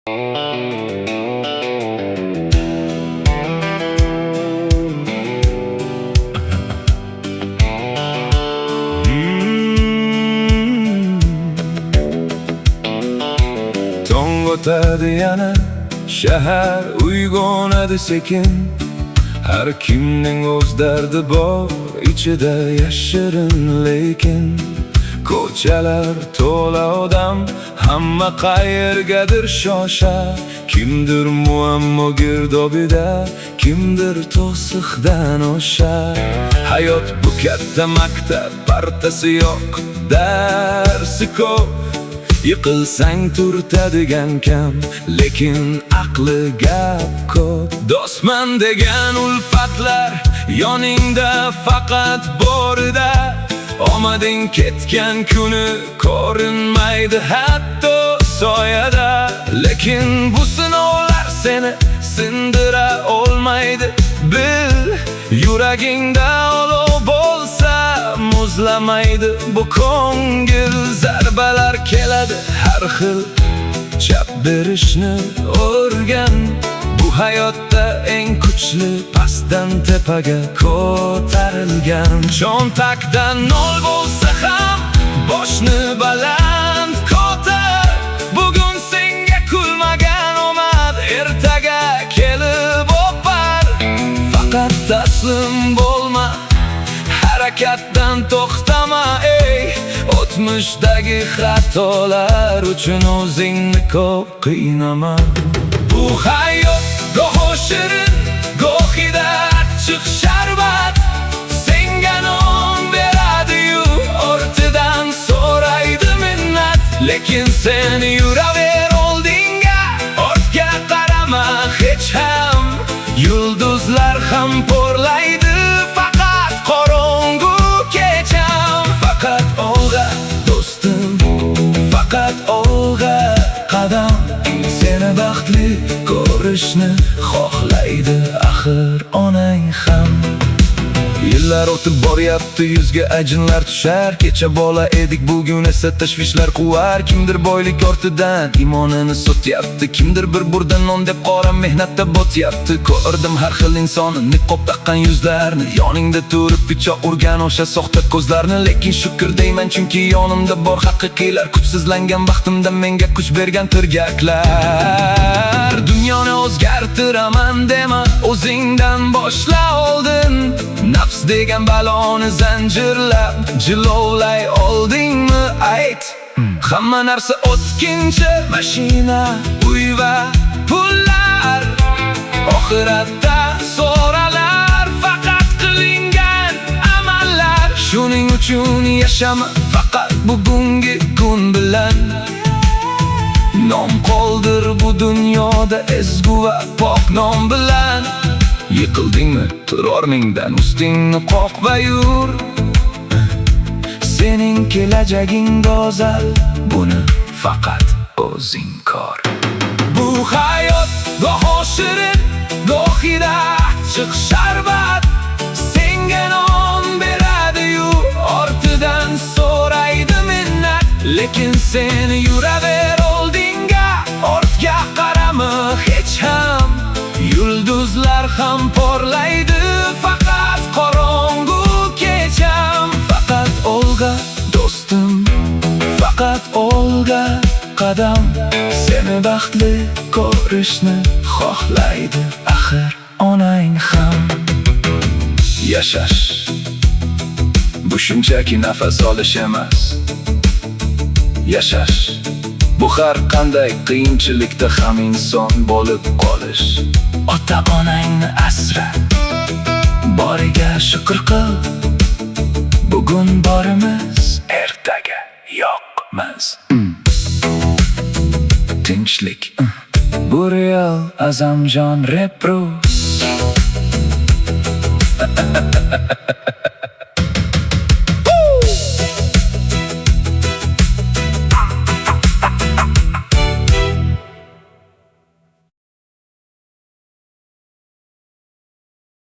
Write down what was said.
Tong o'tadi yana, shahar uyg'onadi sekin. Har kimning o'z dardi bor, ichida yashirin lekin. Ko'chalar to'la odam, hamma qayergadir shoshar. Kimdir muammo girdobida, kimdir to'siqdan oshar. Hayot bu katta maktab, partasi yo'q, darsi ko'p. Yiqilsang turtadigan kam, lekin aqli gap ko'p. Do'stman degan ulfatlar yoningda faqat borida. Omading ketgan kuni ko'rinmaydi hatto soyada. Lekin bu sinovlar seni sindira olmaydi. Bil, yuragingda olov bo'lsa muzlamaydi bu ko'ngil. Zarbalar keladi har xil, chap berishni o'rgan. Bu hayotda eng kuchli pastdan tepaga ko'tarilgan. Cho'ntakdan nol bo'lsa ham boshni baland ko'tar. Bugun senga kulmagan omad ertaga kelib o'par. Faqat taslim bo'lma, harakatdan to'xtama ey. O'tmishdagi xatolar uchun o'zingni ko'p qiynama. Bu hayot goho shirin, gohida achchiq sharbat. Senga non beradi-yu, ortidan so'raydi minnat. Lekin sen yuraver oldinga, ortga qarama hech ham. Yulduzlar ham porlaydi, faqat qorong'u kecham. Faqat olg'a do'stim, faqat olg'a qadam. Seni baxtli ko'rishni xohlaydi axir onang ham. Yillar o'tib boryapti, yuzga ajinlar tushar. Kecha bola edik, bugun esa tashvishlar quvar. Kimdir boylik ortidan imonini sotyapti, kimdir bir burda non deb qora mehnatda botyapti. Ko'rdim har xil inson, niqob taqqan yuzlarni, yoningda turib pichoq urgan o'sha soxta ko'zlarni. Lekin shukr deyman, chunki yonimda bor haqiqiylar. Kuchsizlangan baxtimda menga kuch bergan tirgaklar. Dunyoni o'zgartiraman dema, o'zingdan boshla oldin. Nafs degan baloni zanjirlab jilovlay oldingmi ayt. Hamma narsa o'tkinchi, mashina, uy va pullar. Oxiratda so'ralar faqat qilingan amallar. Shuning uchun yashama faqat bugungi kun bilan. Nom qoldir bu dunyoda ezgu va pok nom bilan. Yiqildingmi, tur o'rningdan, ustingni qoq va yur. Sening kelajaging go'zal, buni faqat o'zing ko'r. Bu hayot goho shirin, gohida achchiq sharbat. Senga non beradi-yu, ortidan so'raydi minnat. Lekin sen yuraver oldinga, ortga qarama hech ham. Yulduzlar ham porlaydi, faqat qorong'u kecham. Faqat olg'a do'stim, faqat olg'a qadam. Seni baxtli ko'rishni xohlaydi axir onang ham. Yashash bu shunchaki nafas olish emas. Yashash bu har qanday qiyinchilikda ham inson bo'lib qolish. Ota-onangni asra, boriga shukr qil. Bugun borimiz, ertaga yo'qmiz. Tinchlik, bu real Azamjon Reprus.